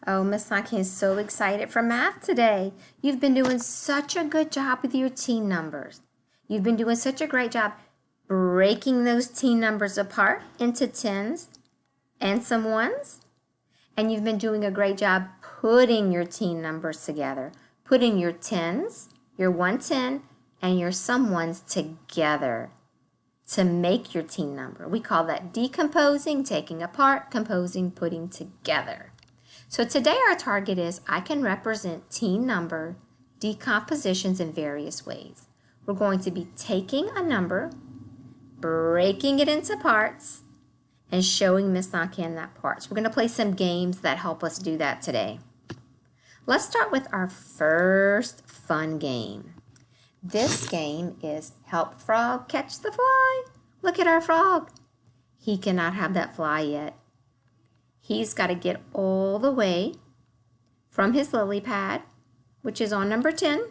Oh, Miss Naki is so excited for math today. You've been doing such a good job with your teen numbers. You've been doing such a great job breaking those teen numbers apart into tens and some ones. And you've been doing a great job putting your teen numbers together, putting your tens, your 110, and your some ones together to make your teen number. We call that decomposing, taking apart, composing, putting together. So today our target is I can represent teen number decompositions in various ways. We're going to be taking a number, breaking it into parts, and showing Miss Nakan that parts. We're going to play some games that help us do that today. Let's start with our first fun game. This game is Help Frog Catch the Fly. Look at our frog. He cannot have that fly yet. He's got to get all the way from his lily pad, which is on number 10.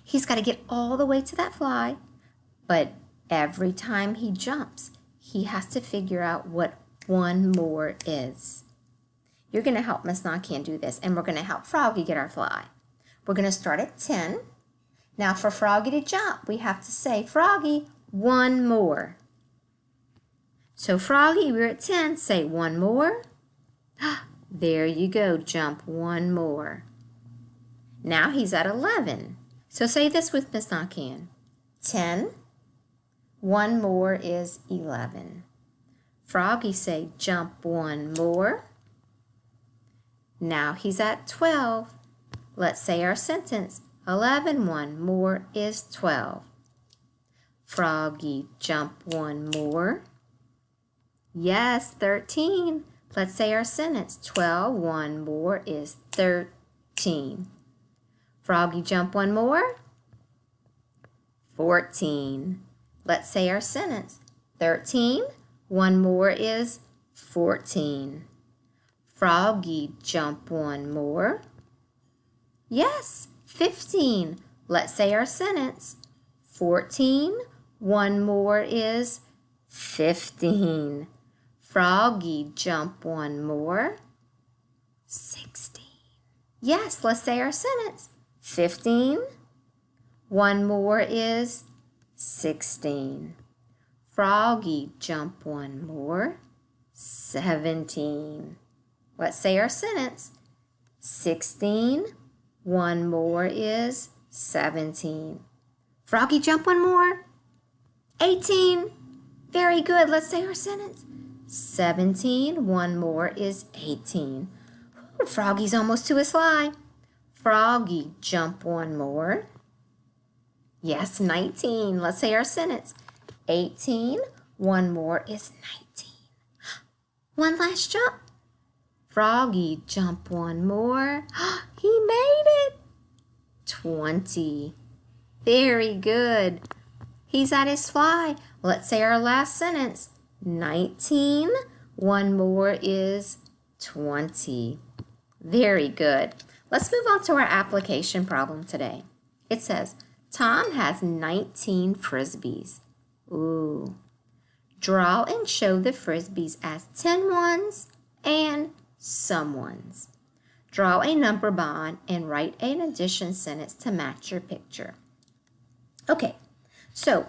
He's got to get all the way to that fly, but every time he jumps, he has to figure out what one more is. You're going to help Miss Nakan do this, and we're going to help Froggy get our fly. We're going to start at 10. Now for Froggy to jump, we have to say, Froggy, one more. So Froggy, we're at 10. Say one more. There you go. Jump one more. Now he's at 11. So say this with Miss Nakan. 10. One more is 11. Froggy, say jump one more. Now he's at 12. Let's say our sentence. 11. One more is 12. Froggy, jump one more. Yes, 13. Let's say our sentence. 12. One more is 13. Froggy, jump one more. 14. Let's say our sentence. 13. One more is 14. Froggy, jump one more. Yes, 15. Let's say our sentence. 14. One more is 15. Froggy, jump one more. 16. Yes, let's say our sentence. 15. One more is 16. Froggy, jump one more. 17. Let's say our sentence. 16. One more is 17. Froggy, jump one more. 18. Very good. Let's say our sentence. 17. One more is 18. Ooh, Froggy's almost to his fly. Froggy, jump one more. Yes, 19. Let's say our sentence. 18. One more is 19. One last jump. Froggy, jump one more. He made it. 20. Very good. He's at his fly. Let's say our last sentence. 19. One more is 20. Very good. Let's move on to our application problem today. It says, Tom has 19 Frisbees. Ooh. Draw and show the Frisbees as 10 ones and some ones. Draw a number bond and write an addition sentence to match your picture. Okay, so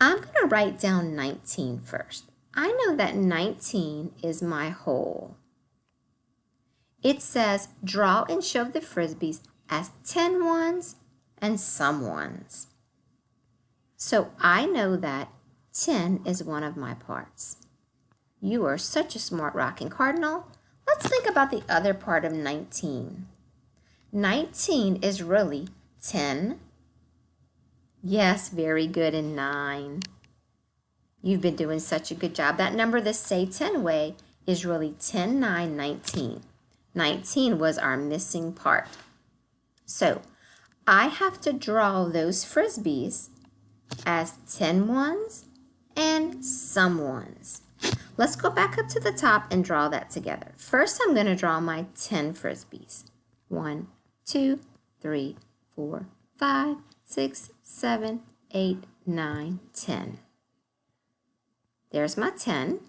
I'm going to write down 19 first. I know that 19 is my whole. It says draw and show the Frisbees as 10 ones and some ones. So I know that 10 is one of my parts. You are such a smart rocking cardinal. Let's think about the other part of 19. 19 is really 10. Yes, very good, and 9. You've been doing such a good job. That number the say 10 way is really 10, 9, 19. 19 was our missing part. So I have to draw those Frisbees as 10 ones and some ones. Let's go back up to the top and draw that together. First, I'm going to draw my 10 Frisbees. 1, 2, 3, 4, 5, 6, 7, 8, 9, 10. There's my 10.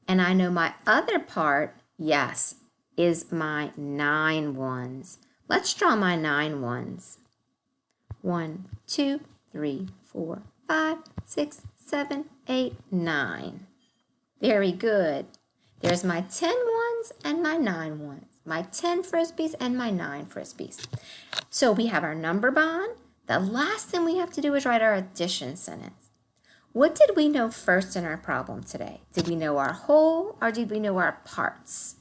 And I know my other part, yes, is my 9 ones. Let's draw my 9 ones. 1, 2, 3, 4, 5, 6, 7, 8, 9. Very good. There's my 10 ones and my 9 ones. My 10 Frisbees and my 9 Frisbees. So we have our number bond. The last thing we have to do is write our addition sentence. What did we know first in our problem today? Did we know our whole or did we know our parts?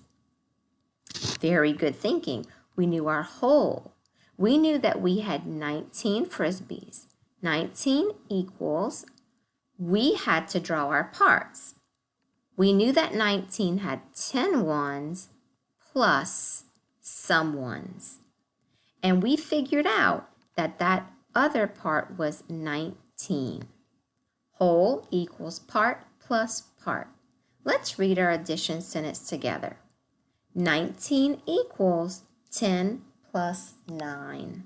Very good thinking. We knew our whole. We knew that we had 19 Frisbees. 19 equals, we had to draw our parts. We knew that 19 had 10 ones plus some ones. And we figured out that that other part was 19. Whole equals part plus part. Let's read our addition sentence together. 19 equals 10 plus 9.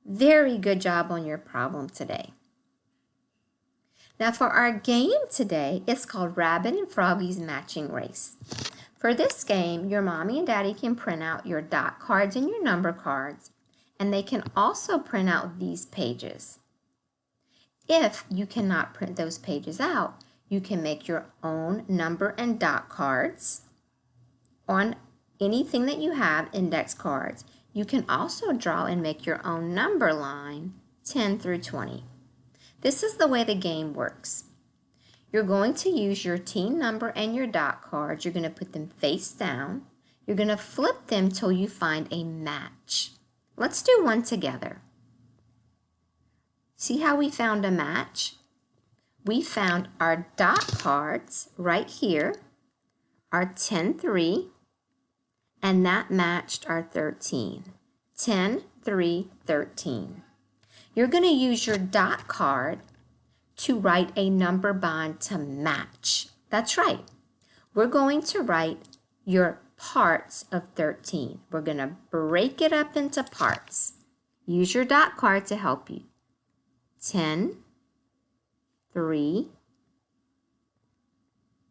Very good job on your problem today. Now for our game today, it's called Rabbit and Froggy's Matching Race. For this game, your mommy and daddy can print out your dot cards and your number cards, and they can also print out these pages. If you cannot print those pages out, you can make your own number and dot cards on anything that you have, index cards. You can also draw and make your own number line, 10 through 20. This is the way the game works. You're going to use your team number and your dot cards. You're going to put them face down. You're going to flip them till you find a match. Let's do one together. See how we found a match? We found our dot cards right here, our 10, 3, and that matched our 13. 10, 3, 13. You're going to use your dot card to write a number bond to match. That's right. We're going to write your parts of 13. We're going to break it up into parts. Use your dot card to help you. 10, 3.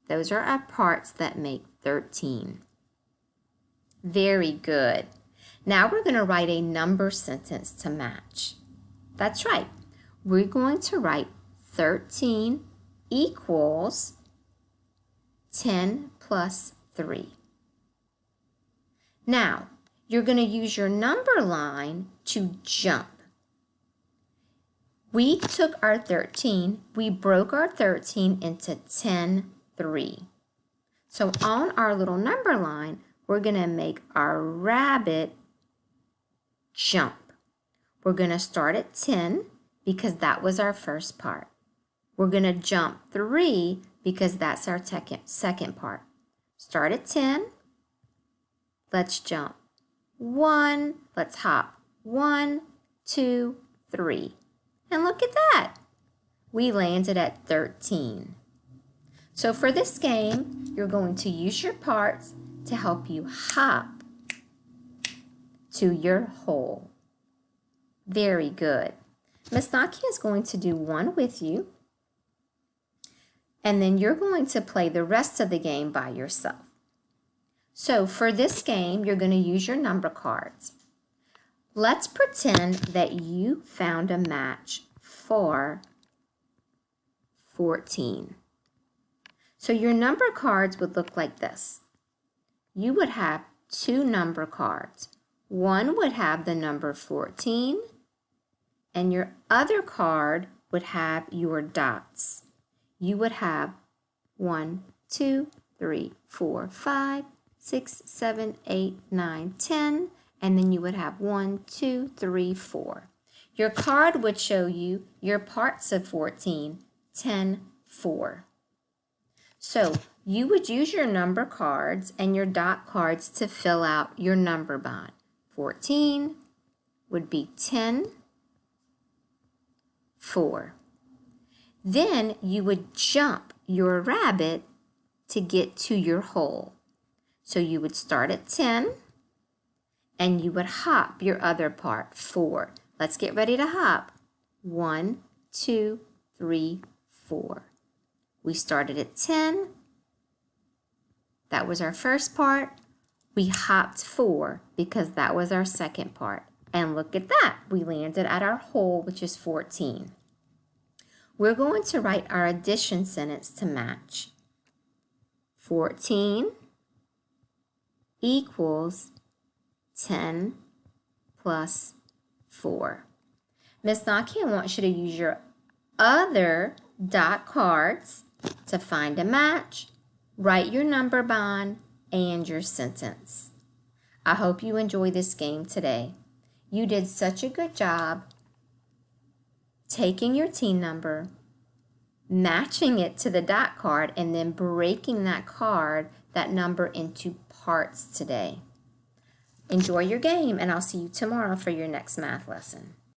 Those are our parts that make 13. Very good. Now we're going to write a number sentence to match. That's right. We're going to write 13 equals 10 plus 3. Now, you're going to use your number line to jump. We took our 13, we broke our 13 into 10, 3. So on our little number line, we're going to make our rabbit jump. We're going to start at 10 because that was our first part. We're going to jump 3 because that's our second part. Start at 10. Let's jump 1. Let's hop 1, 2, 3. And look at that. We landed at 13. So for this game, you're going to use your parts to help you hop to your hole. Very good. Miss Nakia is going to do one with you, and then you're going to play the rest of the game by yourself. So for this game, you're going to use your number cards. Let's pretend that you found a match for 14. So your number cards would look like this. You would have 2 number cards. One would have the number 14, and your other card would have your dots. You would have 1, 2, 3, 4, 5, 6, 7, 8, 9, 10, and then you would have 1, 2, 3, 4. Your card would show you your parts of 14, 10, 4. So you would use your number cards and your dot cards to fill out your number bond. 14 would be 10, 4. Then you would jump your rabbit to get to your hole. So you would start at 10 and you would hop your other part, 4. Let's get ready to hop. 1, 2, 3, 4. We started at 10. That was our first part. We hopped 4 because that was our second part. And look at that. We landed at our whole, which is 14. We're going to write our addition sentence to match. 14 equals 10 plus 4. Miss Nakia wants you to use your other dot cards to find a match, write your number bond, and your sentence. I hope you enjoy this game today. You did such a good job taking your team number, matching it to the dot card, and then breaking that number into parts today. Enjoy your game, and I'll see you tomorrow for your next math lesson.